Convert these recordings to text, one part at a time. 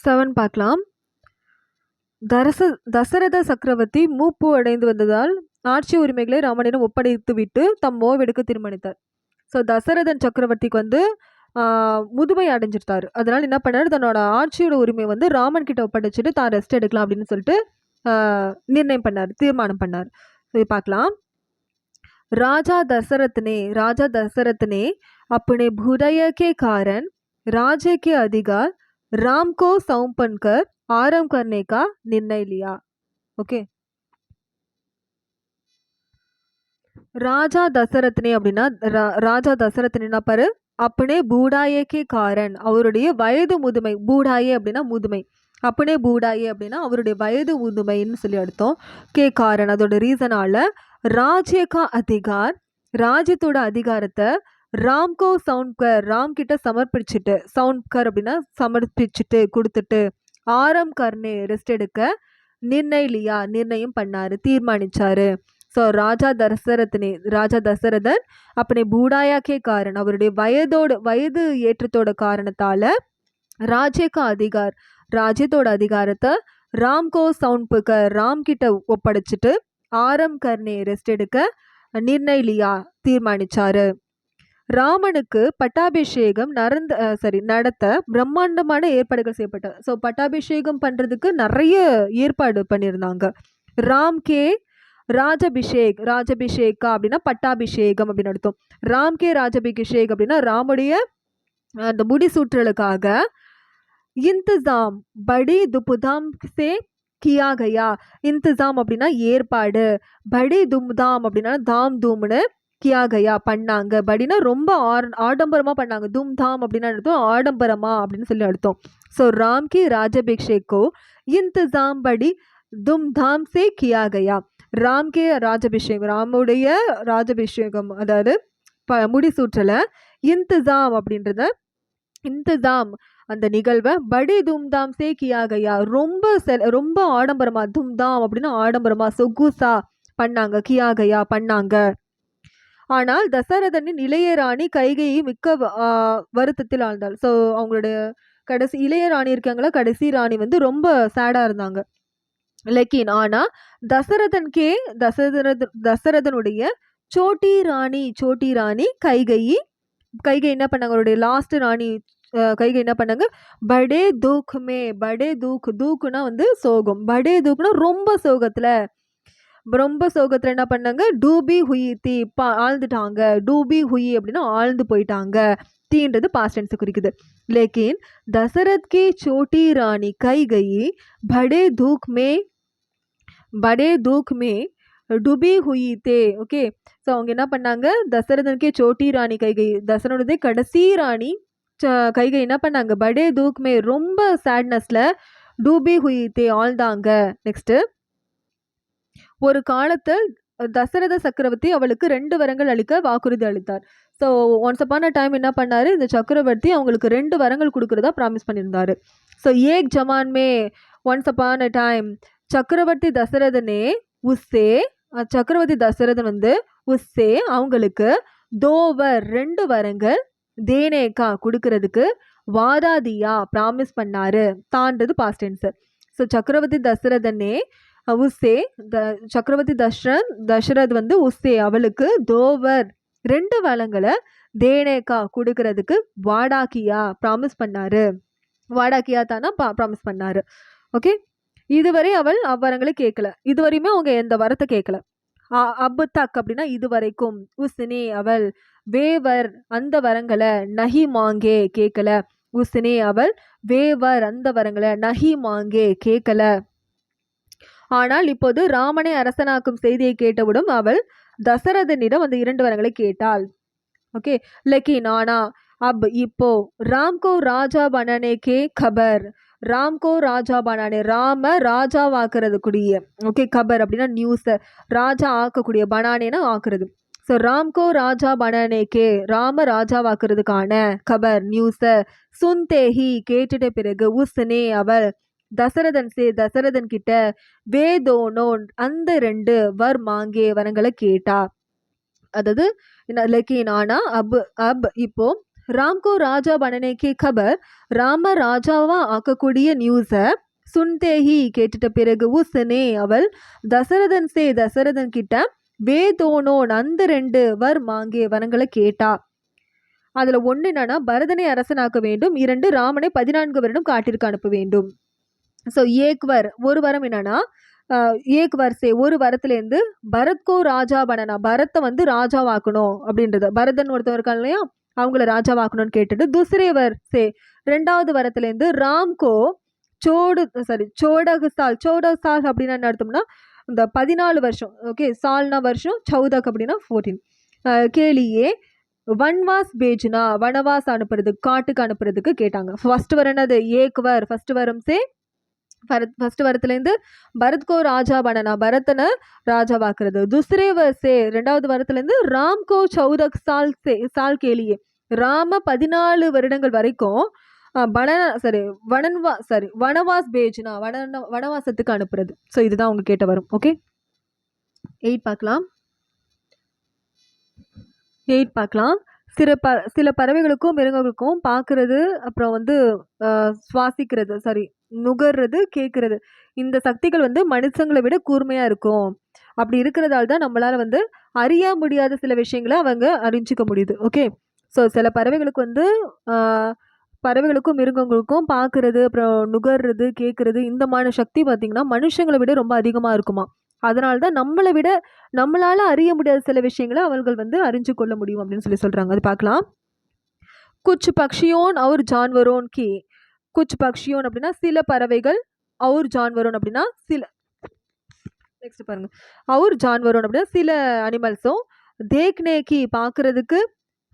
7 பார்க்கலாம். தசரத சக்கரவர்த்தி மூப்பு அடைந்து வந்ததால் ஆட்சி உரிமைகளை ராமனிடம் ஒப்படைத்து விட்டு தம் ஓய்வெடுக்க தீர்மானித்தார். ஸோ தசரதன் சக்கரவர்த்திக்கு வந்து முதுமை அடைஞ்சிருத்தாரு. அதனால என்ன பண்ணாரு, தன்னோட ஆட்சியோட உரிமை வந்து ராமன் கிட்ட ஒப்படைச்சிட்டு தான் ரெஸ்ட் எடுக்கலாம் அப்படின்னு சொல்லிட்டு நிர்ணயம் பண்ணார், தீர்மானம் பண்ணார். இது பார்க்கலாம். राजा दशरथ ने अपने भूदय के कारण राज्य के अधिकार राम को सौंपन कर आरंभ करने का निर्णय लिया. ओके, ராஜா தசரத்னே அப்படின்னா ராஜா தசரத்னா பாரு, அப்பனே பூடாயே கே காரன் அவருடைய வயது முதுமை, பூடாயே அப்படின்னா முதுமை, அப்பனே பூடாயே அப்படின்னா அவருடைய வயது முதுமைன்னு சொல்லி அர்த்தம். கே காரன் அதோட ரீசனால ராஜ்யக்கா அதிகார் ராஜ்யத்தோட அதிகாரத்தை ராம்கோ சவுண்ட்கர் ராம் கிட்ட சமர்ப்பிச்சுட்டு, சவுண்ட்கர் அப்படின்னா சமர்ப்பிச்சுட்டு கொடுத்துட்டு, ஆரம் கர்னே ரெஸ்ட் எடுக்க நிர்ணயம் பண்ணாரு, தீர்மானிச்சாரு. ஸோ ராஜா தசரதன் அப்படி பூடாயாக்கே காரன் அவருடைய வயது ஏற்றத்தோட காரணத்தால ராஜ்யத்தோட அதிகாரத்தை ராம்கோ சவுண்ட்புக்க ராம் கிட்ட ஒப்படைச்சிட்டு ஆரம் கர்னே ரெஸ்ட் எடுக்க நிர்ணயிலியா தீர்மானிச்சாரு. ராமனுக்கு பட்டாபிஷேகம் நடத்த பிரம்மாண்டமான ஏற்பாடுகள் செய்யப்பட்ட. ஸோ பட்டாபிஷேகம் பண்றதுக்கு நிறைய ஏற்பாடு பண்ணியிருந்தாங்க. ராம் கே ராஜபிஷேகா அப்படின்னா பட்டாபிஷேகம் அப்படின்னு அர்த்தம். ராம் கே ராஜபிஷேக் அப்படின்னா ராமுடைய அந்த முடிசூற்றலுக்காக இன்திசாம் படி துபுதாம் சே கியா கயா. இன்திசாம் அப்படின்னா ஏற்பாடு, படி தும்தாம் அப்படின்னா தாம் தூம்னு, கியா கயா பண்ணாங்க. படினா ரொம்ப ஆடம்பரமா பண்ணாங்க, தும்தாம் அப்படின்னா அர்த்தம் ஆடம்பரமா அப்படின்னு சொல்லி அர்த்தம். ஸோ ராம் கி ராஜபிஷேக்கோ இன்திசாம் படி தும்தாம் சே கியா கயா. ராம் கே ராஜபிஷேகம் ராமுடைய ராஜபிஷேகம் அதாவது முடிசூற்றலை இன்திசாம் அப்படின்றத இன்திசாம் அந்த நிகழ்வை படி தும்தாம் சே கியா கயா ரொம்ப ஆடம்பரமா, தும்தாம் அப்படின்னா ஆடம்பரமா, சொகுசா பண்ணாங்க, கியா கயா பண்ணாங்க. ஆனால் தசரதனின் இளைய ராணி கைகையை மிக்க வருத்தத்தில் ஆழ்ந்தாள். ஸோ அவங்களுடைய கடைசி இளைய ராணி இருக்காங்களா, கடைசி ராணி வந்து ரொம்ப சேடா இருந்தாங்க. லெக்கின் ஆனா தசரதனுடைய சோட்டி ராணி கைகை என்ன பண்ணாங்க, அவருடைய லாஸ்ட் ராணி கைகை என்ன பண்ணாங்க, படே தூக்குனா வந்து சோகம், படே தூக்குனா ரொம்ப சோகத்துல என்ன பண்ணாங்க, டூபி ஹுயி தீ ஆழ்ந்துட்டாங்க, டூபி ஹுயி அப்படின்னா ஆழ்ந்து போயிட்டாங்க, தீன்றது பாஸ்ட் டென்ஸ் குறிக்குது. லேக்கின் தசரத் கே சோட்டி ராணி கைகை படே தூக் மே டுபி ஹுயி தே. ஓகே, ஸோ அவங்க என்ன பண்ணாங்க, தசரதனுக்கே சோட்டி ராணி கைகை, தசரனுடைய கடைசி ராணி கைகை என்ன பண்ணாங்க, படே தூக் மே ரொம்ப சேட்னஸ்ல டூபி ஹுயி தே ஆழ்ந்தாங்க. நெக்ஸ்ட், ஒரு காலத்தில் தசரத சக்கரவர்த்தி அவளுக்கு 2 வரங்கள் அளிக்க வாக்குறுதி அளித்தார். So once upon a time என்ன பண்ணாரு, இந்த சக்கரவர்த்தி அவங்களுக்கு 2 வரங்கள் கொடுக்கறதா ப்ராமிஸ் பண்ணியிருந்தாரு. So Ek Zaman May once upon a time சக்கரவர்த்தி தசரதன் வந்து உஸ்ஸே அவங்களுக்கு 2 வரங்கள் தேனேக்கா கொடுக்கறதுக்கு வாதாதியா ப்ராமிஸ் பண்ணாரு, தாண்டது பாஸ்ட் டென்ஸ். ஸோ சக்கரவர்த்தி தசரதனே உஸ்ஸே சக்கரவர்த்தி தசரத் வந்து உஸ்ஸே அவளுக்கு 2 வரங்களை தேனேக்கா கொடுக்கறதுக்கு வாடாக்கியா ப்ராமிஸ் பண்ணாரு, வாடாக்கியா தானா ப்ராமிஸ் பண்ணாரு. ஓகே, இதுவரை அவள் அவ்வரங்களை கேட்கல, இதுவரையுமே அவங்க எந்த வரத்தை கேட்கல. அபு தக் அப்படின்னா இதுவரைக்கும், உஸ்னே அவள், வேவர் அந்த வரங்களை, நஹி மாங்கே கேட்கல, உஸ்னே அவள், வேவர் அந்த வரங்களை, நஹி மாங்கே கேட்கல. ஆனால் இப்போது ராமனை அரசனாக்கும் செய்தியை கேட்டவுடன் அவள் தசரதனிடம் அந்த 2 வரங்களை கேட்டாள். ஓகே, லெக்கின் ஆனா அப் இப்போ ராம்கோ ராஜா பனானே கே கபர், ராம்கோ ராஜா பனானே ராம ராஜாவாக்குறது கூடிய, ஓகே, கபர் அப்படின்னா நியூஸ், ராஜா ஆக்கக்கூடிய, பனானேனா ஆக்குறது. ஸோ ராம்கோ ராஜா பனானே கே ராம ராஜாவாக்குறதுக்கான கபர் நியூஸை சுன்தேஹி கேட்டுட்ட பிறகு உஸ்னே அவள் தசரதன் கிட்ட வேதோனோன் அந்த 2 வரங்களை கேட்டா. அதாவது லெக்கின் ஆனா அப் இப்போ राम को राजा बनने की खबर ராம ராஜாவா ஆக்கக்கூடிய நியூஸை சுன்தேஹி கேட்டுட்ட பிறகு உஸ்னே அவள் தசரதன் கிட்ட வேதோனோன் அந்த 2 மாங்கே வரங்களை கேட்டா. அதுல ஒண்ணு என்னன்னா பரதனை அரசனாக்க வேண்டும், 2 ராமனை 14 வருடம் காட்டிற்கு அனுப்ப வேண்டும். ஸோ ஏக்வர் ஒரு வரம் என்னன்னா ஏக் வர்சே ஒரு வரத்துலேருந்து பரத்கோ ராஜா பனனா பரத்தை வந்து ராஜாவாக்கணும் அப்படின்றது. பரதன் ஒருத்தவர் இருக்காங்க இல்லையா, அவங்கள ராஜாவாக்கணும்னு கேட்டுட்டு துசரே வர்சே 2வது வரத்துலேருந்து ராம்கோ சோடகு சால் அப்படின்னா என்ன அர்த்தம்னா இந்த 14 வருஷம். ஓகே, சால்னா வருஷம், சௌதக் அப்படின்னா 14. கேளியே வன்வாஸ் பேஜ்னா வனவாஸ் அனுப்புறதுக்கு, காட்டுக்கு அனுப்புறதுக்கு கேட்டாங்க. ஃபர்ஸ்ட் வர என்னது ஏக்வர், ஃபர்ஸ்ட் வரம் சே ஃபர்ஸ்ட் வரத்துலேருந்து பரத்கோ ராஜா பனனா பரதனை ராஜாவாக்குறது. துசரே வர்சே 2வது வரத்துலேருந்து ராம்கோ சௌதக் சால் கேளியே ராம 14 வருடங்கள் வரைக்கும் வனவாஸ் பேஜ்னா வனவாசத்துக்கு அனுப்புறது. ஸோ இதுதான் அவங்க கேட்ட வரும். ஓகே, 8 பார்க்கலாம். சில பறவைகளுக்கும் மிருகங்களுக்கும் பார்க்கறது, அப்புறம் வந்து சுவாசிக்கிறது, நுகர்றது, கேட்கறது, இந்த சக்திகள் வந்து மனுஷங்களை விட கூர்மையாக இருக்கும். அப்படி இருக்கிறதால தான் நம்மளால் வந்து அறிய முடியாத சில விஷயங்களை அவங்க அறிஞ்சிக்க முடியுது. ஓகே, ஸோ சில பறவைகளுக்கு வந்து பறவைகளுக்கும் மிருகங்களுக்கும் பார்க்கறது, அப்புறம் நுகர்றது, கேட்கறது, இந்த மாதிரி சக்தி பார்த்திங்கன்னா மனுஷங்களை விட ரொம்ப அதிகமாக இருக்குமா. அதனால தான் நம்மளால் அறிய முடியாத சில விஷயங்களை அவர்கள் வந்து அறிஞ்சு கொள்ள முடியும் அப்படின்னு சொல்கிறாங்க. அது பார்க்கலாம். குச் பக்ஷியோன் அவர் ஜான்வரோன் கி, குச் பக்ஷியோன் அப்படின்னா சில பறவைகள், அவர் ஜான்வரோன் அப்படின்னா சில, நெக்ஸ்ட் பாருங்க, அவர் ஜான்வரோன் அப்படின்னா சில அனிமல்ஸும், தேக்னேக்கி பார்க்கறதுக்கு,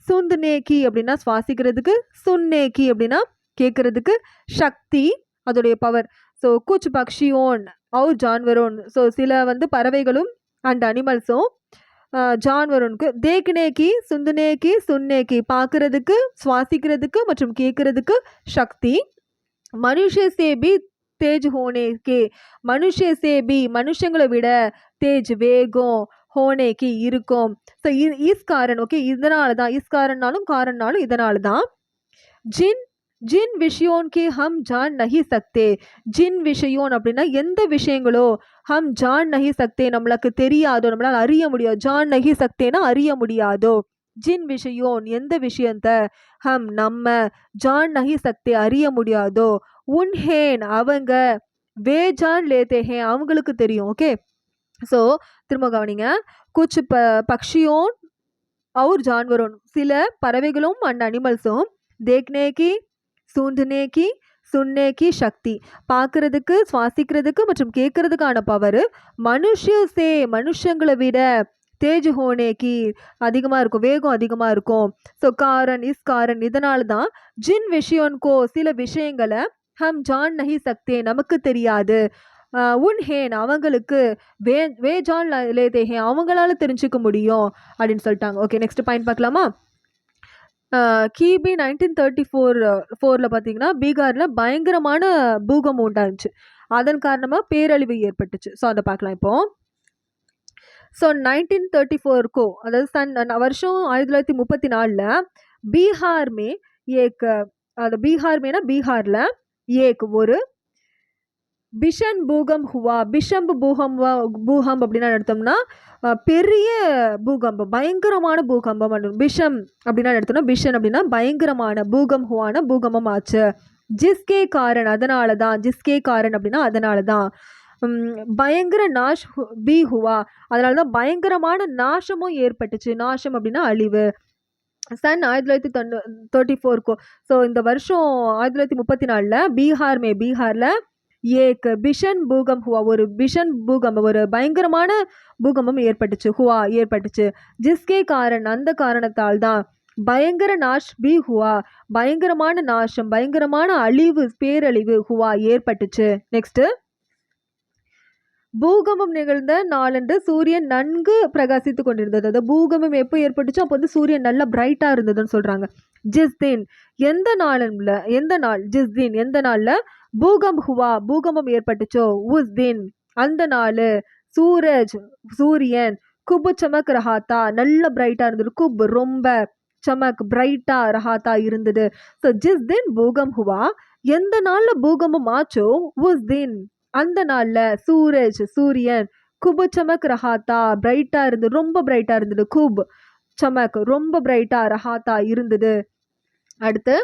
சுந்தனேக்கி அப்படின்னா சுவாசிக்கிறதுக்கு, சுன்னேக்கி அப்படின்னா கேட்கறதுக்கு, சக்தி அதோடைய பவர். ஸோ குச் பக்ஷியோன் அவர் ஜான்வரோன், ஸோ சில வந்து பறவைகளும் அண்ட் அனிமல்ஸும், ஜான்வரோனுக்கு தேக்னேக்கி, சுந்தனேக்கி, சுன்னேக்கி பார்க்கறதுக்கு, சுவாசிக்கிறதுக்கு மற்றும் கேட்கறதுக்கு சக்தி. மனுஷே சேபி தேஜ் ஹோனேக்கே, மனுஷே சேபி மனுஷங்களை விட, தேஜ் வேகம், ஹோனேக்கி இருக்கும். ஸோ இஸ் காரன். ஓகே, இதனால தான் இஸ் காரன்னாலும் இதனால தான். ஜின் விஷயோன் கே ஹம் ஜான் நஹி சக்தே, ஜின் விஷயோன் அப்படின்னா எந்த விஷயங்களோ, ஹம் ஜான் நஹி சக்தே நம்மளுக்கு தெரியாதோ, நம்மளால் அறிய முடியாது. ஜான் நஹி சக்தேனா அறிய முடியாதோ. ஜின் விஷயோன் எந்த விஷயத்த, ஹம் நம்ம, ஜான் நஹி சக்தே அறிய முடியாதோ, உன்ஹேன் அவங்க, வே ஜான் லேத்தே ஹே அவங்களுக்கு தெரியும். ஓகே, ஸோ திரும்ப கவனிங்க. குச் பக்ஷியோன் அவர் ஜான்வரோன் சில பறவைகளும் அண்ட் அனிமல்ஸும், தேக்னேக்கி, சூந்தனேக்கி, சுன்னேக்கி சக்தி பார்க்கறதுக்கு, சுவாசிக்கிறதுக்கு மற்றும் கேட்கறதுக்கான பவர். மனுஷங்களை விட, தேஜ் ஹோனேக்கி அதிகமாக இருக்கும், வேகம் அதிகமாக இருக்கும். ஸோ காரன் இஸ் காரன் இதனால தான். ஜின் விஷயோன்கோ சில விஷயங்களை, ஹம் ஜான் நஹி சக்தே நமக்கு தெரியாது, உன்ஹேன் அவங்களுக்கு, வே ஜான் லேதேஹே அவங்களால தெரிஞ்சுக்க முடியும் அப்படின்னு சொல்லிட்டாங்க. ஓகே, நெக்ஸ்ட் பாயிண்ட் பார்க்கலாமா. கிபி 1934 பார்த்தீங்கன்னா பீகாரில் பயங்கரமான பூகம்பம் உண்டாச்சு. அதன் காரணமாக பேரழிவு ஏற்பட்டுச்சு. ஸோ அதை பார்க்கலாம் இப்போ. ஸோ 1934 அதாவது வருஷம் 1934 பீகார் மே ஏக், அது பீகார் மேனா பீகாரில் ஏக் ஒரு பிஷன் பூகம் ஹுவா, பிஷம்பு பூகம் அப்படின்னா எடுத்தோம்னா பெரிய பூகம்பம், பயங்கரமான பூகம்பம். பிஷம் அப்படின்னா எடுத்தோம்னா, பிஷன் அப்படின்னா பயங்கரமான, பூகம் ஹுவான பூகம்பம் ஆச்சு. ஜிஸ்கே காரன் அதனால தான், ஜிஸ்கே காரன் அப்படின்னா அதனால தான். பயங்கர நாஷ் பி ஹுவா அதனால தான் பயங்கரமான நாசமும் ஏற்பட்டுச்சு. நாசம் அப்படின்னா அழிவு. சன் 1934 ஸோ இந்த வருஷம் 1934 பீகாரில் ஏக் பிஷன் பூகம் ஹுவா ஒரு பிஷன் பூகம்பம், ஒரு பயங்கரமான பூகம்பம் ஏற்பட்டுச்சு. ஜிஸ்கே காரன் அந்த காரணத்தால் தான், பயங்கர நாஷ் பி ஹுவா பயங்கரமான நாசம், பயங்கரமான அழிவு, பேரழிவு ஹுவா ஏற்பட்டுச்சு. நெக்ஸ்ட், பூகம்பம் நிகழ்ந்த நாளன்று சூரியன் நன்கு பிரகாசித்து கொண்டிருந்தது. அது பூகம்பம் எப்போ ஏற்பட்டுச்சோ அப்போ வந்து சூரியன் நல்லா பிரைட்டா இருந்ததுன்னு சொல்றாங்க. ஜிஸ்தீன் எந்த நாள், ஜிஸ்தீன் எந்த நாள்ல பூகம் ஹுவா பூகம்பம் ஏற்பட்டுச்சோ, உஸ் தின் அந்த நாள், சூரியன் குபு சமக் ரஹாத்தா நல்ல பிரைட்டா இருந்தது, குப் ரொம்ப, சமக் பிரைட்டா ரஹாத்தா இருந்தது. ஸோ ஜிஸ் தின் பூகம் ஹுவா, எந்த நாள்ல பூகம்பம் ஆச்சோ உஸ் தின், அந்த நாள்ல சூரஜ் சூரியன், குபு சமக் ரஹாத்தா பிரைட்டா இருந்தது, ரொம்ப பிரைட்டா இருந்தது. குப் சமக் ரொம்ப பிரைட்டா ரஹாத்தா இருந்தது. அடுத்து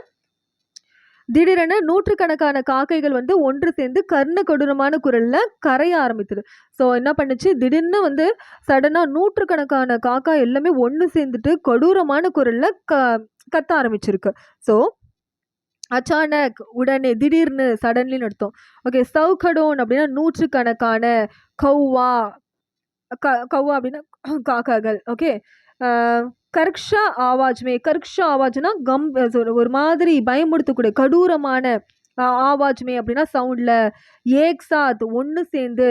திடீரென நூற்றுக்கணக்கான காக்கைகள் வந்து ஒன்று சேர்ந்து கர்ண கொடூரமான குரல்ல கரைய ஆரம்பித்தது. ஸோ என்ன பண்ணுச்சு, திடீர்னு வந்து சடனா நூற்றுக்கணக்கான காக்கா எல்லாமே ஒன்று சேர்ந்துட்டு கொடூரமான குரல்ல கத்த ஆரம்பிச்சிருக்கு. ஸோ அச்சானக் உடனே, திடீர்னு சடன்லி அர்த்தம். ஓகே, சவுகடோன் அப்படின்னா நூற்றுக்கணக்கான, கௌவா கௌவா அப்படின்னா காக்காகள். ஓகே, கர்க்ஷா ஆவாஜ்மே, கர்க்ஷா ஆவாஜ்னா ஒரு மாதிரி பயமுடுத்தக்கூடிய கொடூரமான ஆவாஜ்மே அப்படின்னா சவுண்ட்ல, ஏக் சாத் ஒன்று சேர்ந்து,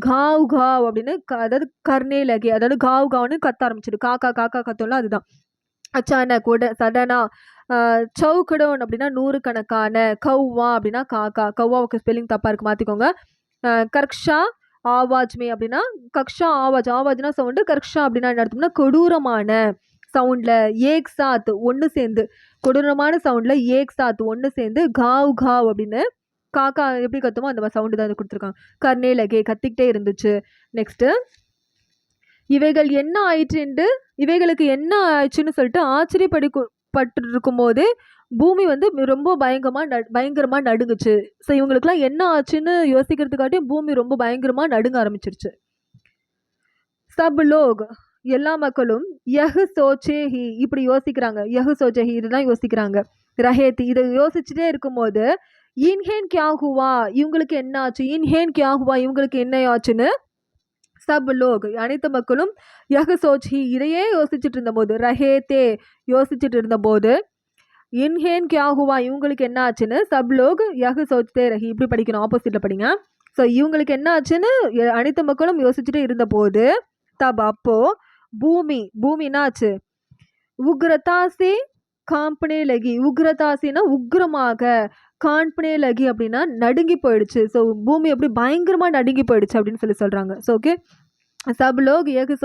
காவ் காவ் அப்படின்னு அதாவது கர்னே லகே, அதாவது காவ் காவ்னு கத்த ஆரம்பிச்சிடு. காக்கா காக்கா கத்தோம்ல அதுதான். அச்சானக் சடனா, சவுக்கடோன் அப்படின்னா நூறுக்கணக்கான, கௌவா அப்படின்னா காக்கா, கௌவாவுக்கு ஸ்பெல்லிங் தப்பா இருக்கு மாத்திக்கோங்க. கர்க்ஷா ஆவாஜ்மே அப்படின்னா கக்ஷா ஆவாஜ், ஆவாஜ்னா சவுண்டு, கர்க்ஷா அப்படின்னா என்ன அர்த்தம்னா கொடூரமான சவுண்ட்ல, ஏக் சாத் ஒன்று சேர்ந்து, கொடூரமான சவுண்ட்ல ஏக் சாத் ஒன்று சேர்ந்து, காவ் காவ் அப்படின்னு காக்கா எப்படி கத்துமோ அந்த மாதிரி சவுண்டு தான் கொடுத்துருக்காங்க. கர்னே லகே கத்திக்கிட்டே இருந்துச்சு. நெக்ஸ்ட்டு, இவைகள் என்ன ஆயிற்றுண்டு, இவைகளுக்கு என்ன ஆயிடுச்சுன்னு சொல்லிட்டு ஆச்சரியப்பட்டு இருக்கும் போது பூமி வந்து ரொம்ப பயங்கரமாக நடுங்குச்சு. ஸோ இவங்களுக்குலாம் என்ன ஆச்சுன்னு யோசிக்கிறதுக்காட்டியும் பூமி ரொம்ப பயங்கரமாக நடுங்க ஆரம்பிச்சிருச்சு. சப் லோக் எல்லா மக்களும் யஹ் சோச்சேஹி இப்படி யோசிக்கிறாங்க. யஹ் சோச்சேஹி இதுதான் யோசிக்கிறாங்க. ரஹேத்தி இதை யோசிச்சுட்டே இருக்கும்போது, இன்ஹேன் கியா ஹுவா இவங்களுக்கு என்ன ஆச்சு, இன்ஹேன் கியா ஹுவா இவங்களுக்கு என்ன ஆச்சுன்னு சப் லோக் அனைத்து மக்களும் யஹ் சோச்ஹி இதையே யோசிச்சுட்டு இருந்தபோது, ரஹேத்தே யோசிச்சுட்டு இருந்தபோது, இன்ஹேன் கியா ஹுவா இவங்களுக்கு என்ன ஆச்சுன்னு சப் லோக் யஹ் சோச்தே ரஹி, இப்படி படிக்கணும், ஆப்போசிட்ல படிங்க. ஸோ இவங்களுக்கு என்ன ஆச்சுன்னு அனைத்து மக்களும் யோசிச்சுட்டே இருந்தபோது, தப் அப்போ பூமி என்னாச்சு, உக்ரதாசி காம்பனே லகி, உக்ரதாசின்னா உக்ரமாக, கான்பனே லகி அப்படின்னா நடுங்கி போயிடுச்சு. ஸோ பூமி எப்படி பயங்கரமாக நடுங்கி போயிடுச்சு அப்படின்னு சொல்கிறாங்க. ஸோ ஓகே, சப் லோக் ஏக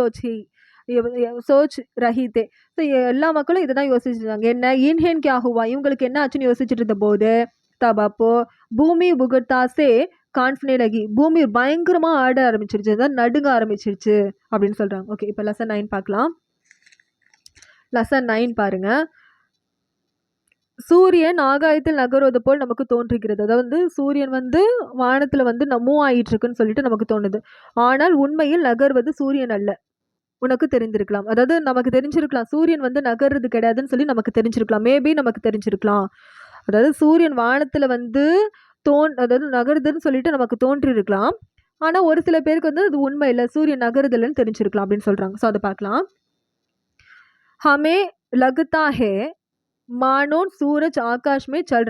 சோச் ரஹிதே. ஸோ எல்லா மக்களும் இதை தான் யோசிச்சுருந்தாங்க. என்ன, இன்ஹேன் கியா ஹுவா இவங்களுக்கு என்ன ஆச்சுன்னு யோசிச்சுட்டு இருந்த போது, தப் அப்போ பூமி உகர்த்தாசே கான்ஃபினே லகி பூமி பயங்கரமாக ஆட ஆரம்பிச்சிருச்சு, அதான் நடுங்க ஆரம்பிச்சிருச்சு அப்படின்னு சொல்கிறாங்க. ஓகே, இப்போ லெசன் 9 பார்க்கலாம். லெசன் 9 பாருங்க. சூரியன் ஆகாயத்தில் நகர்வது போல் நமக்கு தோன்றுகிறது. அதாவது சூரியன் வந்து வானத்தில் வந்து மூவ் ஆகிட்டு இருக்குன்னு சொல்லிட்டு நமக்கு தோணுது. ஆனால் உண்மையில் நகர்வது சூரியன் அல்ல. உனக்கு தெரிந்திருக்கலாம், அதாவது நமக்கு தெரிஞ்சிருக்கலாம் சூரியன் வந்து நகர்றது கிடையாதுன்னு சொல்லி நமக்கு தெரிஞ்சிருக்கலாம், மேபி நமக்கு தெரிஞ்சிருக்கலாம். அதாவது சூரியன் வானத்தில் வந்து அதாவது நகருதுன்னு சொல்லிட்டு நமக்கு தோன்றிருக்கலாம். ஆனால் ஒரு சில பேருக்கு வந்து அது உண்மை இல்லை, சூரியன் நகருதில்லைன்னு தெரிஞ்சிருக்கலாம் அப்படின்னு சொல்கிறாங்க. ஸோ அதை பார்க்கலாம். ஹமே லகதா ஹே मानो सूरज आकाश में चल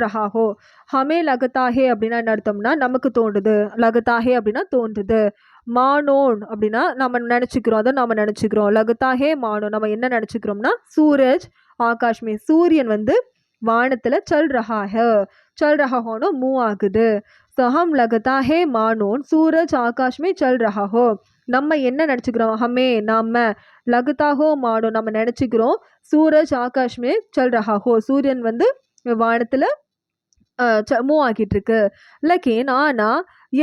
रहा हो. हमें लगता है அப்படின்னா என்ன அர்த்தம்னா நமக்கு தோன்றுது, லகதா ஹே அப்படின்னா தோன்றுது, மானோன் அப்படின்னா நம்ம நினச்சிக்கிறோம், அதை நம்ம நினச்சிக்கிறோம். லகதா ஹே மானோ நம்ம என்ன நினச்சிக்கிறோம்னா, சூரஜ் ஆகாஷ் மே சூரியன் வந்து வானத்தில் சல் ரஹாஹோன்னு மூவ் ஆகுது. ஸோ ஹம் லகதா ஹே மானோன் சூரஜ் ஆகாஷ் மே சல் ரஹா ஹோ, நம்ம என்ன நினச்சிக்கிறோம், ஹமே நம்ம, லகுதாஹோ மாடோ நம்ம நினச்சிக்கிறோம், சூரஜ் ஆகாஷ்மே சல் ரஹா ஹோ சூரியன் வந்து வானத்தில் மூவ் ஆகிட்டு இருக்கு. லக்கின் ஆனா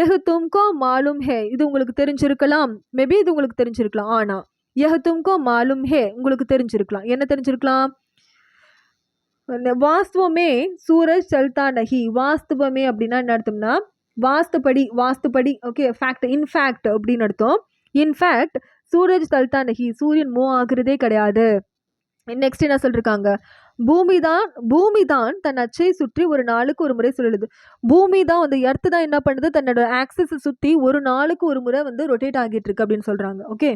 எஹ் தும்கோ மாலும் ஹே இது உங்களுக்கு தெரிஞ்சிருக்கலாம், மேபி இது உங்களுக்கு தெரிஞ்சிருக்கலாம். ஆனா எஹ் தும்கோ மாலும் ஹே உங்களுக்கு தெரிஞ்சிருக்கலாம், என்ன தெரிஞ்சிருக்கலாம், வாஸ்துவமே சூரஜ் சல்தா நஹி. வாஸ்துவமே அப்படின்னா என்ன அர்த்தம்னா வாஸ்துபடி ஓகே, ஃபேக்ட் இன்ஃபேக்ட் அப்படின்னு அர்த்தம். இன்ஃபேக்ட் சூரஜ் சல்தா நஹி சூரியன் மூவ் ஆகுறதே கிடையாது. நெக்ஸ்ட் என்ன சொல்லிருக்காங்க, பூமி தான் தன் அச்சை சுற்றி ஒரு நாளுக்கு ஒரு முறை சுழலுது. பூமி தான் வந்து எர்த்து தான் என்ன பண்ணுது, தன்னோட ஆக்சிஸை சுற்றி ஒரு நாளுக்கு ஒரு முறை வந்து ரொட்டேட் ஆகிட்டு இருக்கு அப்படின்னு சொல்றாங்க. ஓகே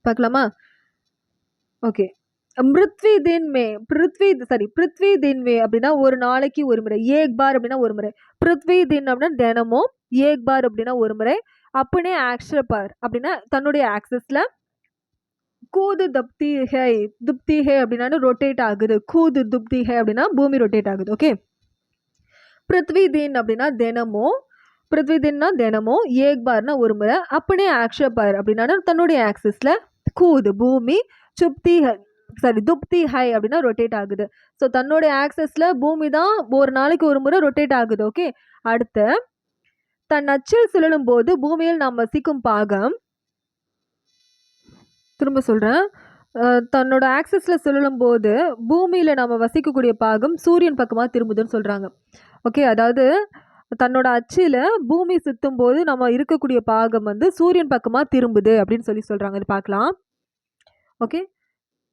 பார்க்கலாமா. ஓகே, பிருத்வி தின் மே அப்படின்னா ஒரு நாளைக்கு ஒரு முறை, ஏக் பார் அப்படின்னா ஒரு முறை, பிருத்வி தின் அப்படின்னா தினமும், ஏக் பார் அப்படின்னா ஒரு முறை, அப்பனே ஆக்ஷர் அப்படின்னா தன்னுடைய ஆக்சஸ்ல, கூது துப்தி ஹே அப்படின்னா ரொட்டேட் ஆகுது, கூது துப்தி ஹே அப்படின்னா பூமி ரொட்டேட் ஆகுது. ஓகே, பிருத்வி தின் அப்படின்னா தினமும், பிருத்வி தின்னா தினமும், ஏக் பார்னா ஒரு முறை, அப்பனே ஆக்ஷர் அப்படின்னா தன்னுடைய ஆக்சஸ்ல, கூது பூமி சுப்தி துப்தி ஹை அப்படின்னா ரொட்டேட் ஆகுது. ஸோ தன்னுடைய ஆக்சஸ்ல பூமி தான் ஒரு நாளைக்கு ஒரு முறை ரொட்டேட் ஆகுது. ஓகே, அடுத்து தன் அச்சில் சுழலும் போது பூமியில் நாம் வசிக்கும் பாகம், திரும்ப சொல்றேன், தன்னோட ஆக்சஸ்ல சுழலும் போது பூமியில நம்ம வசிக்கக்கூடிய பாகம் சூரியன் பக்கமா திரும்புதுன்னு சொல்றாங்க. ஓகே, அதாவது தன்னோட அச்சில் பூமி சுற்றும் போது நம்ம இருக்கக்கூடிய பாகம் வந்து சூரியன் பக்கமாக திரும்புது அப்படின்னு சொல்கிறாங்க. இது பார்க்கலாம். ஓகே,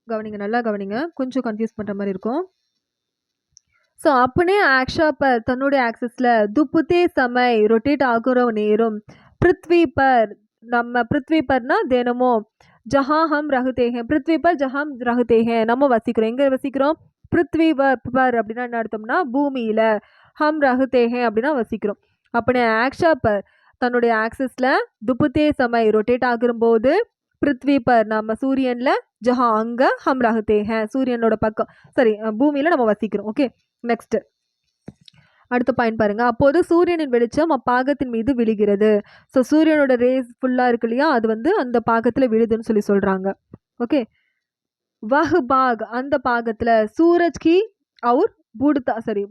கவனிங்க, நல்லா கவனிங்க, கொஞ்சம் கன்ஃபியூஸ் பண்ணுற மாதிரி இருக்கும். ஸோ अपने अक्षा पर தன்னுடைய ஆக்சஸில் दुपते समय ரொட்டேட் ஆகுற நேரம் पृथ्वी पर நம்ம पृथ्वी परனா தினமும் जहाँ हम रहते हैं पृथ्वी पर जहाँ हम रहते हैं நம்ம வசிக்கிறோம். எங்கே வசிக்கிறோம்? पृथ्वी पर அப்படின்னா என்ன அர்த்தம்னா பூமியில், हम रहते हैं அப்படின்னா வசிக்கிறோம். अपने अक्षा पर தன்னுடைய ஆக்சஸில் दुपते समय ரொட்டேட் ஆகும்போது पृथ्वी पर நம்ம சூரியனில், ஜஹா அங்கே, हम रहते हैं சூரியனோட பக்கம், சரி பூமியில் நம்ம வசிக்கிறோம். ஓகே, நெக்ஸ்ட் அடுத்த பாயிண்ட் பாருங்க. அப்போது சூரியனின் வெளிச்சம் அப்பாகத்தின் மீது விழுகிறது. ஸோ சூரியனோட ரேஸ் ஃபுல்லாக இருக்கு இல்லையா, அது வந்து அந்த பாகத்தில் விழுதுன்னு சொல்கிறாங்க. ஓகே, வஹ் பாக் அந்த பாகத்தில் சூரஜ் கி அவுர் புடுத்தா சரி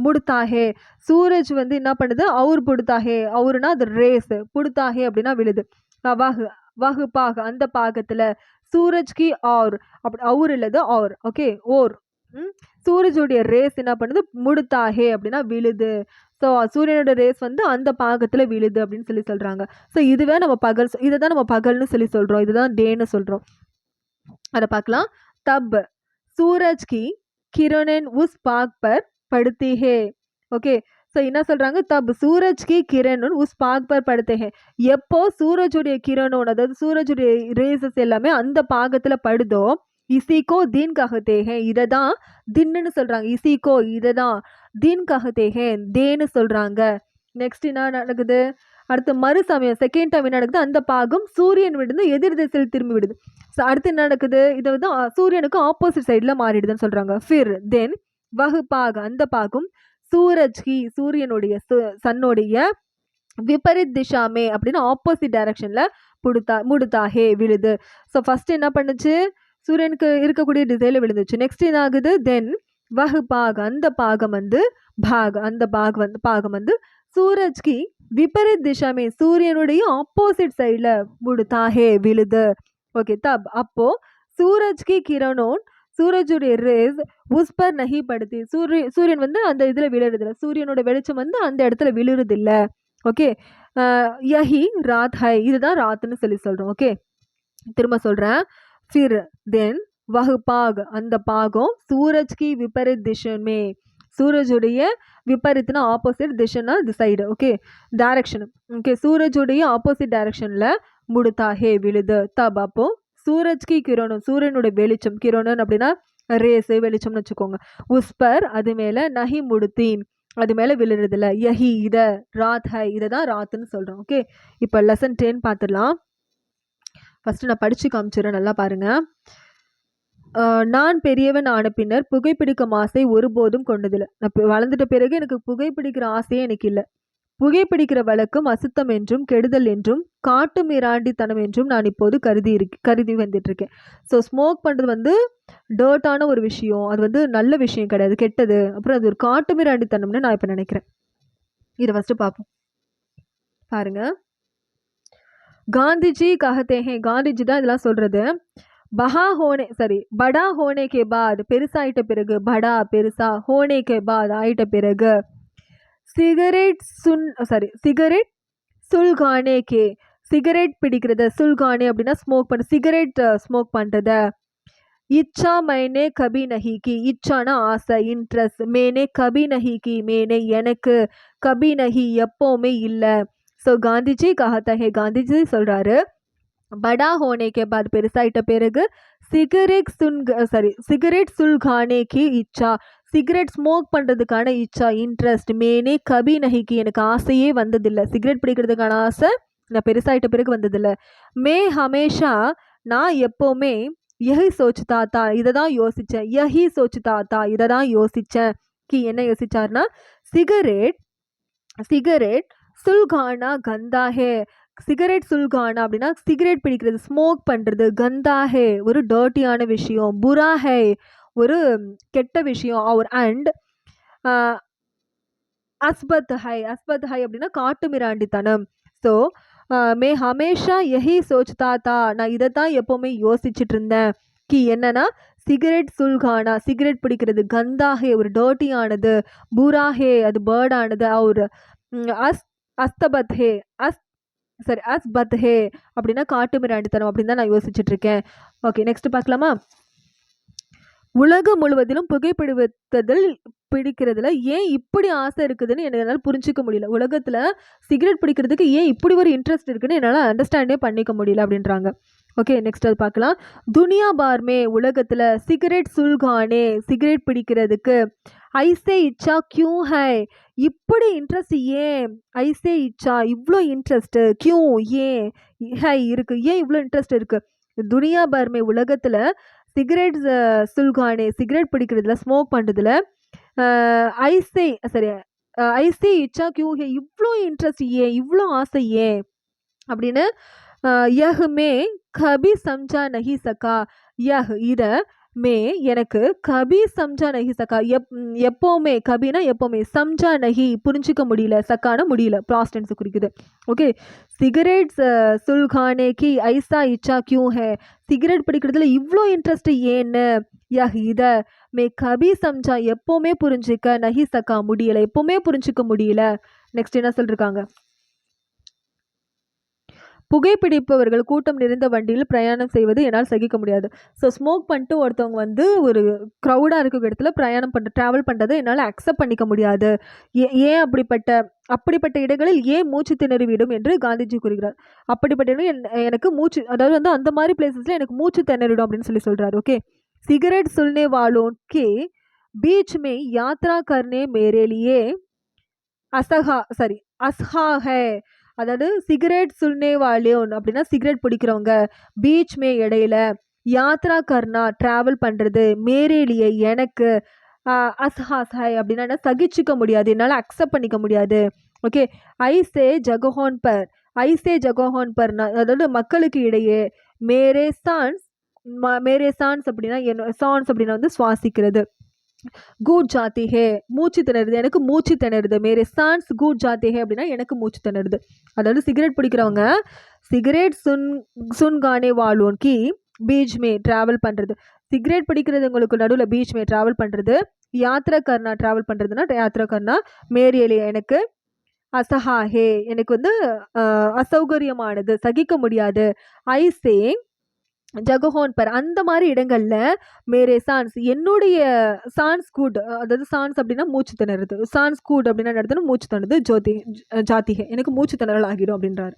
முடுத்தாஹே, சூரஜ் வந்து என்ன பண்ணுது, அவுர் புடுத்தாஹே, அவுர்னா அது ரேஸ், புடுத்தாஹே அப்படின்னா விழுது. வஹ் வஹ் பாக் அந்த பாகத்தில் சூரஜ் கி ஆர் அப்படி அவுர் இல்லது ஆர். ஓகே, ஓர் சூரஜுடைய ரேஸ் என்ன பண்ணுது, முடுத்தாஹே அப்படின்னா விழுது. ஸோ சூரியனோட ரேஸ் வந்து அந்த பாகத்தில் விழுது அப்படின்னு சொல்கிறாங்க. ஸோ இதுவே நம்ம பகல், இதை தான் நம்ம பகல்னு சொல்கிறோம், இதுதான் டேன்னு சொல்கிறோம். அதை பார்க்கலாம். தப் சூரஜ் கி கிரணன் உஸ் பாக் பர் படுத்தி ஹே. ஓகே, ஸோ என்ன சொல்கிறாங்க, தப் சூரஜ் கி கிரணன் உஸ் பாக் பர் படுத்தே ஹே, எப்போ சூரஜுடைய கிரணோன் அதாவது சூரஜுடைய ரேசஸ் எல்லாமே அந்த பாகத்தில் படுதோ இசிக்கோ தீன் கஹத்தே ஹே, இதை தான் தின்னு சொல்கிறாங்க. இசிக்கோ இதை தான் தீன் கஹத்தே ஹே, தேன்னு சொல்கிறாங்க. நெக்ஸ்ட் என்ன நடக்குது, அடுத்து மறு சமயம் செகண்ட் டைம் என்ன நடக்குது, அந்த பாகம் சூரியன் விழுந்து எதிர் திசையில் திரும்பி விடுது. ஸோ அடுத்து என்ன நடக்குது, இதை வந்து சூரியனுக்கு ஆப்போசிட் சைடில் மாறிடுதுன்னு சொல்கிறாங்க. ஃபிர் தென் வஹு பாக் அந்த பாகம் சூரஜ் கி சூரியனுடைய சன்னுடைய விபரீத் திஷாமே அப்படின்னு ஆப்போசிட் டைரக்ஷனில் முடுத்தாஹே விழுது. ஸோ ஃபர்ஸ்ட் என்ன பண்ணுச்சு, சூரியனுக்கு இருக்கக்கூடிய திசையில் விழுந்துச்சு. நெக்ஸ்ட் என்ன ஆகுது, தென் வஹ் பாக் அந்த பாகம் வந்து அந்த பாகம் வந்து சூரஜ் கி விபரீத் திஷாமே சூரியனுடைய ஆப்போசிட் சைடில் முடுத்தாஹே விழுது. ஓகே, தப் அப்போ சூரஜ் கி கிரணோன் சூரஜுடைய ரேஸ் உஸ் பர் நஹி படுத்தி, சூரியன் வந்து அந்த இதில் விழுறதில்ல, சூரியனோட வெளிச்சம் வந்து அந்த இடத்துல விழுறதில்ல. ஓகே, யஹி ராத் ஹை இதுதான் ராத்னு சொல்கிறோம். ஓகே, திரும்ப சொல்கிறேன். फिर தென் வஹ் பாக் அந்த பாகம் சூரஜ் கி விபரீத் திஷமே சூரஜுடைய விபரீத்னா ஆப்போசிட், திஷனா the side. Okay, direction. Okay, opposite ஆப்போசிட் டைரக்ஷனில் முடுத்தாஹே விழுது. தப் அப்போ சூரஜ் கி கிரணம் சூரியனுடைய வெளிச்சம், கிரணன் அப்படின்னா ரேஸ் வெளிச்சம்னு வச்சுக்கோங்க, உஸ்பர் அது மேலே, நஹி முடுத்தீன் அது மேலே விழுறதில்ல, யஹி இதை, ராத் ஹை இதை தான் ராத்துன்னு சொல்கிறோம். ஓகே, இப்போ லெசன் 10 பார்த்துடலாம். ஃபஸ்ட்டு நான் படித்து காமிச்சிடுறேன், நல்லா பாருங்கள். நான் பெரியவன் ஆன பின்னர் புகைப்பிடிக்கும் ஆசை ஒருபோதும் கொண்டதில்லை. நான் வளர்ந்துட்ட பிறகு எனக்கு புகைப்பிடிக்கிற ஆசையே எனக்கு இல்லை. புகைப்பிடிக்கிற வழக்கம் அசுத்தம் என்றும் கெடுதல் என்றும் காட்டு மிராண்டித்தனம் என்றும் நான் இப்போது கருதி வந்துட்டுருக்கேன். ஸோ ஸ்மோக் பண்ணுறது வந்து டர்ட்டான ஒரு விஷயம், அது வந்து நல்ல விஷயம் கிடையாது, கெட்டது. அப்புறம் அது ஒரு காட்டு மிராண்டித்தனம்னு நான் இப்போ நினைக்கிறேன். இதை ஃபஸ்ட்டு பார்ப்போம், பாருங்கள். காந்திஜி கஹத்தே ஹே, காந்திஜி தான் இதெல்லாம் சொல்கிறது. படா ஹோனே கே பாத் பெருசாயிட்ட பிறகு, படா பெருசா, ஹோனே கே பாத் ஆயிட்ட பிறகு, சிகரெட் சுல்கானே கே சிகரெட் பிடிக்கிறத, சுல்கானே அப்படின்னா ஸ்மோக் பண்ண, சிகரெட் ஸ்மோக் பண்ணுறத, இச்சா மைனே கபி நஹி கி, இச்சானா ஆசை, இன்ட்ரெஸ்ட், மேனே கபி நஹி கி மேனே எனக்கு, கபி நஹி எப்போவுமே இல்லை. ஸோ காந்திஜி கஹத்தா ஹே காந்திஜி சொல்கிறாரு, படா ஹோனே கே பாத் பெருசாயிட்ட பிறகு, சிகரெட் சுல்கானே கி இச்சா சிகரெட் ஸ்மோக் பண்ணுறதுக்கான இச்சா, இன்ட்ரெஸ்ட், மேனே கபி நஹிக்கு எனக்கு ஆசையே வந்ததில்லை, சிகரெட் பிடிக்கிறதுக்கான ஆசை நான் பெருசாயிட்ட பிறகு வந்ததில்லை. மே ஹமேஷா நான் எப்போவுமே யஹி சோச்சுதாத்தா இதை தான் யோசித்தேன், யஹி சோச்சுதாத்தா இதை தான் யோசித்தேன். கி என்ன யோசிச்சார்னா, சிகரெட் சுல்கானா கந்தா ஹே சிகரெட் சுல்கானா அப்படின்னா சிகரெட் பிடிக்கிறது, ஸ்மோக் பண்ணுறது. கந்தா ஹே ஒரு டர்ட்டியான விஷயம். புரா ஹே ஒரு கெட்ட விஷயம். அவர் அண்ட் அஸ்பத் ஹை அப்படின்னா காட்டு மிராண்டித்தனம். ஸோ மே ஹமேஷா யஹி சோச்தா தா, நான் இதை தான் எப்போவுமே யோசிச்சுட்டு இருந்தேன். என்னன்னா சிகரெட் சுல்கானா சிகரெட் பிடிக்கிறது, கந்தாஹே ஒரு டர்ட்டியானது, பூராஹே அது பேர்டானது, அவர் அஸ் அஸ்தபத் ஹே அஸ் சரி அஸ்பத் ஹே அப்படின்னா காட்டு மிராண்டித்தனம் அப்படின்னு தான் நான் யோசிச்சுட்டு இருக்கேன். ஓகே, நெக்ஸ்ட் பார்க்கலாமா? உலகம் முழுவதிலும் புகைப்பிடித்ததில் பிடிக்கிறதுல ஏன் இப்படி ஆசை இருக்குதுன்னு என்னால் புரிஞ்சிக்க முடியல. உலகத்தில் சிகரெட் பிடிக்கிறதுக்கு ஏன் இப்படி ஒரு இன்ட்ரெஸ்ட் இருக்குன்னு என்னால் அண்டர்ஸ்டாண்டே பண்ணிக்க முடியல அப்படின்றாங்க. ஓகே, நெக்ஸ்ட் அது பார்க்கலாம். துனியா பார்மே உலகத்தில் சிகரெட் சுல்கானே சிகரெட் பிடிக்கிறதுக்கு ஐசே இச்சா கியூ ஹை இப்படி இன்ட்ரெஸ்ட் ஏன்? ஐசே இச்சா இவ்வளோ இன்ட்ரெஸ்ட், கியூ ஏன் ஹை இருக்கு, ஏன் இவ்வளோ இன்ட்ரெஸ்ட் இருக்கு? துனியா பார்மே உலகத்தில் சிகரெட் சுல்கானே சிகரெட் பிடிக்கிறதுல, ஸ்மோக் பண்ணுறதுல ஐசே சரி ஐசே இச்சா கியூ ஹே இவ்வளோ இன்ட்ரெஸ்ட் ஏன், இவ்வளோ ஆசை ஏன் அப்படின்னு யஹ் மே கபி சம்ஜா நஹி சகா. யஹ் இதை மே எனக்கு கபி சம்ஜா நஹி சகா எப்போவுமே, கபினா எப்போவுமே, சம்ஜா நஹி புரிஞ்சிக்க முடியல, சக்கான முடியல, பாஸ்ட் டென்ஸ் குறிக்குது. ஓகே, சிகரெட்ஸ் சுல்கானே கி ஐசா இச்சா கியூ ஹே சிகரெட் பிடிக்கிறதுல இவ்வளோ இன்ட்ரெஸ்ட் ஏன்னு யஹ் இதை மே கபி சம்ஜா எப்போவுமே புரிஞ்சிக்க நஹி சக்கா முடியல, எப்போவுமே புரிஞ்சிக்க முடியல. நெக்ஸ்ட் என்ன சொல்லிருக்காங்க? புகைப்பிடிப்பவர்கள் கூட்டம் நிறைந்த வண்டியில் பிரயாணம் செய்வது என்னால் சகிக்க முடியாது. ஸோ ஸ்மோக் பண்ணிட்டு ஒருத்தவங்க வந்து ஒரு க்ரௌடாக இருக்கிற இடத்துல பிரயாணம் ட்ராவல் பண்ணுறதை என்னால் அக்செப்ட் பண்ணிக்க முடியாது. ஏன் அப்படிப்பட்ட இடங்களில் ஏன் மூச்சு திணறிவிடும் என்று காந்திஜி கூறுகிறார். அப்படிப்பட்ட இடம் எனக்கு மூச்சு, அதாவது வந்து அந்த மாதிரி பிளேசஸில் எனக்கு மூச்சு திணறிடும் அப்படின்னு சொல்கிறார். ஓகே, சிகரெட் சுல்னே வாலோं के बीच में यात्रा करने मेरे लिए असहा है. அதாவது சிகரெட் சுல்னே வாலியோன் அப்படின்னா சிகரெட் பிடிக்கிறவங்க, பீச் மே இடையில, யாத்ரா கர்னா ட்ராவல் பண்ணுறது, மேரேலியே எனக்கு, அஸ்ஹாஸ்ஹாய் அப்படின்னா என்ன, சகிச்சிக்க முடியாது, என்னால் அக்செப்ட் பண்ணிக்க முடியாது. ஓகே, ஐசே ஜகஹோன் பர் அதாவது மக்களுக்கு இடையே, மேரே சான்ஸ் அப்படின்னா சான்ஸ் அப்படின்னா வந்து சுவாசிக்கிறது, கூட் ஜாத்தி ஹே மூச்சு திணறுது, எனக்கு மூச்சு திணறுது, மேரே சான்ஸ் கூட் ஜாத்தி ஹே அப்படின்னா எனக்கு மூச்சு திணறுது. அதாவது சிகரெட் பிடிக்கிறவங்க சிகரெட் சுன்கானே வாலோன் கி பீச் மே ட்ராவல் பண்ணுறது, சிகரெட் பிடிக்கிறதுங்களுக்கு நடுவில் பீச் மே ட்ராவல் பண்ணுறது, யாத்ரா கர்னா ட்ராவல் பண்ணுறதுன்னா யாத்ரா கர்னா, மேரியலே எனக்கு, அசஹா ஹே எனக்கு வந்து அசௌகரியமானது, சகிக்க முடியாது, ஐசே ஜகஹோன் பர் அந்த மாதிரி இடங்களில், மேரே சான்ஸ் என்னுடைய சான்ஸ் கூட், அதாவது சான்ஸ் அப்படின்னா மூச்சு திணறுது, சான்ஸ் கூட் அப்படின்னா நடத்துனா மூச்சு திணறுது, ஜாத்திகை எனக்கு மூச்சு திணறல் ஆகிடும் அப்படின்றாரு.